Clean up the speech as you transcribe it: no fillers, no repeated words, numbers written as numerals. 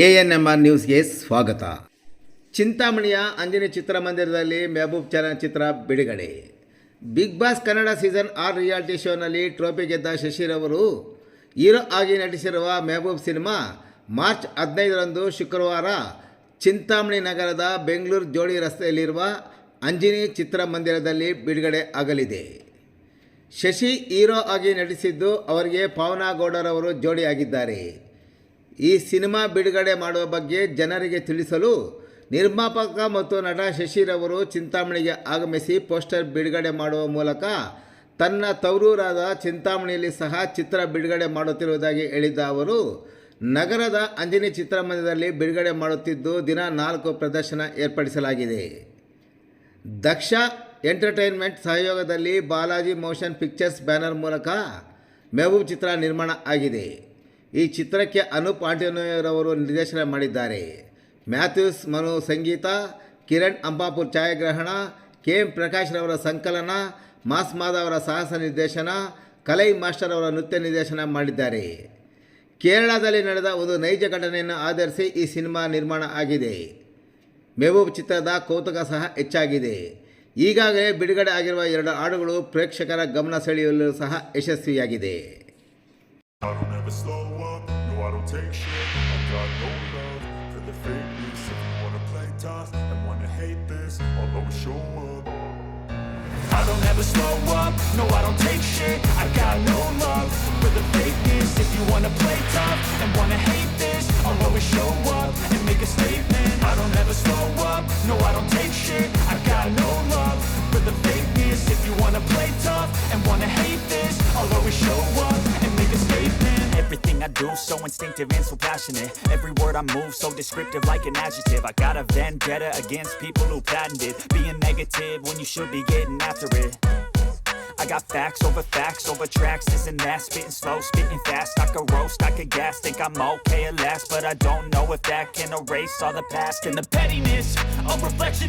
ANMR ನ್ಯೂಸ್ಗೆ ಸ್ವಾಗತ. ಚಿಂತಾಮಣಿಯ ಅಂಜನಿ ಚಿತ್ರಮಂದಿರದಲ್ಲಿ ಮೆಹಬೂಬ್ ಚಲನಚಿತ್ರ ಬಿಡುಗಡೆ. Bigg Boss Kannada season 6 reality ಶೋನಲ್ಲಿ ಟ್ರೋಫಿ ಗೆದ್ದ ಶಶಿರವರು ಹೀರೋ ಆಗಿ ನಟಿಸಿರುವ ಮೆಹಬೂಬ್ ಸಿನಿಮಾ ಮಾರ್ಚ್ 15ರಂದು ಶುಕ್ರವಾರ ಚಿಂತಾಮಣಿ ನಗರದ ಬೆಂಗಳೂರು ಜೋಡಿ ರಸ್ತೆಯಲ್ಲಿರುವ ಅಂಜನಿ ಚಿತ್ರಮಂದಿರದಲ್ಲಿ ಬಿಡುಗಡೆ ಆಗಲಿದೆ. ಶಶಿ ಹೀರೋ ಆಗಿ ನಟಿಸಿದ್ದು ಅವರಿಗೆ ಪಾವನಾ ಗೌಡರವರು ಜೋಡಿಯಾಗಿದ್ದಾರೆ. ಈ ಸಿನಿಮಾ ಬಿಡುಗಡೆ ಮಾಡುವ ಬಗ್ಗೆ ಜನರಿಗೆ ತಿಳಿಸಲು ನಿರ್ಮಾಪಕ ಮತ್ತು ನಟ ಶಶಿರವರು ಚಿಂತಾಮಣಿಗೆ ಆಗಮಿಸಿ ಪೋಸ್ಟರ್ ಬಿಡುಗಡೆ ಮಾಡುವ ಮೂಲಕ ತನ್ನ ತವರೂರಾದ ಚಿಂತಾಮಣಿಯಲ್ಲಿ ಸಹ ಚಿತ್ರ ಬಿಡುಗಡೆ ಮಾಡುತ್ತಿರುವುದಾಗಿ ಹೇಳಿದ್ದ ಅವರು, ನಗರದ ಅಂಜನಿ ಚಿತ್ರಮಂದಿರದಲ್ಲಿ ಬಿಡುಗಡೆ ಮಾಡುತ್ತಿದ್ದು ದಿನ 4 ಪ್ರದರ್ಶನ ಏರ್ಪಡಿಸಲಾಗಿದೆ. ದಕ್ಷ ಎಂಟರ್ಟೈನ್ಮೆಂಟ್ ಸಹಯೋಗದಲ್ಲಿ ಬಾಲಾಜಿ ಮೋಷನ್ ಪಿಕ್ಚರ್ಸ್ ಬ್ಯಾನರ್ ಮೂಲಕ ಮೆಹಬೂಬ್ ಚಿತ್ರ ನಿರ್ಮಾಣ ಆಗಿದೆ. ಈ ಚಿತ್ರಕ್ಕೆ ಅನೂಪ್ ಆಂಟೋನಿಯರವರು ನಿರ್ದೇಶನ ಮಾಡಿದ್ದಾರೆ. ಮ್ಯಾಥ್ಯೂಸ್ ಮನು ಸಂಗೀತ, ಕಿರಣ್ ಅಂಬಾಪುರ್ ಛಾಯಾಗ್ರಹಣ, KM ಪ್ರಕಾಶ್ ರವರ ಸಂಕಲನ, ಮಾಸ್ ಮಾಧವ್ ಅವರ ಸಾಹಸ ನಿರ್ದೇಶನ, ಕಲೈ ಮಾಸ್ಟರ್ ಅವರ ನೃತ್ಯ ನಿರ್ದೇಶನ ಮಾಡಿದ್ದಾರೆ. ಕೇರಳದಲ್ಲಿ ನಡೆದ ಒಂದು ನೈಜ ಘಟನೆಯನ್ನು ಆಧರಿಸಿ ಈ ಸಿನಿಮಾ ನಿರ್ಮಾಣ ಆಗಿದೆ. ಮೆಹಬೂಬ್ ಚಿತ್ರದ ಕೌತುಕ ಸಹ ಹೆಚ್ಚಾಗಿದೆ. ಈಗಾಗಲೇ ಬಿಡುಗಡೆ ಆಗಿರುವ 2 ಹಾಡುಗಳು ಪ್ರೇಕ್ಷಕರ ಗಮನ ಸೆಳೆಯಲು ಸಹ ಯಶಸ್ವಿಯಾಗಿದೆ. I don't ever slow up, no I don't take shit. I got no love for the fakeness. If you wanna play tough and wanna hate this, I'll always show up. I don't ever slow up, no I don't take shit. I got no love for the fakeness. If you wanna play tough and wanna hate this, I'll always show up and make a statement. I don't ever slow up, no I don't take shit. I got no love for the fakeness. If you wanna play tough and wanna hate this, I'll always show up and make a statement. Everything I do so instinctive and so passionate. Every word I move so descriptive like an adjective. I got a vendetta against people who patented being negative when you should be getting after it. I got facts over tracks, this and that. Spitting slow, spitting fast. I could roast, I could gas. Think I'm okay at last, but I don't know if that can erase all the past. And the pettiness, a reflection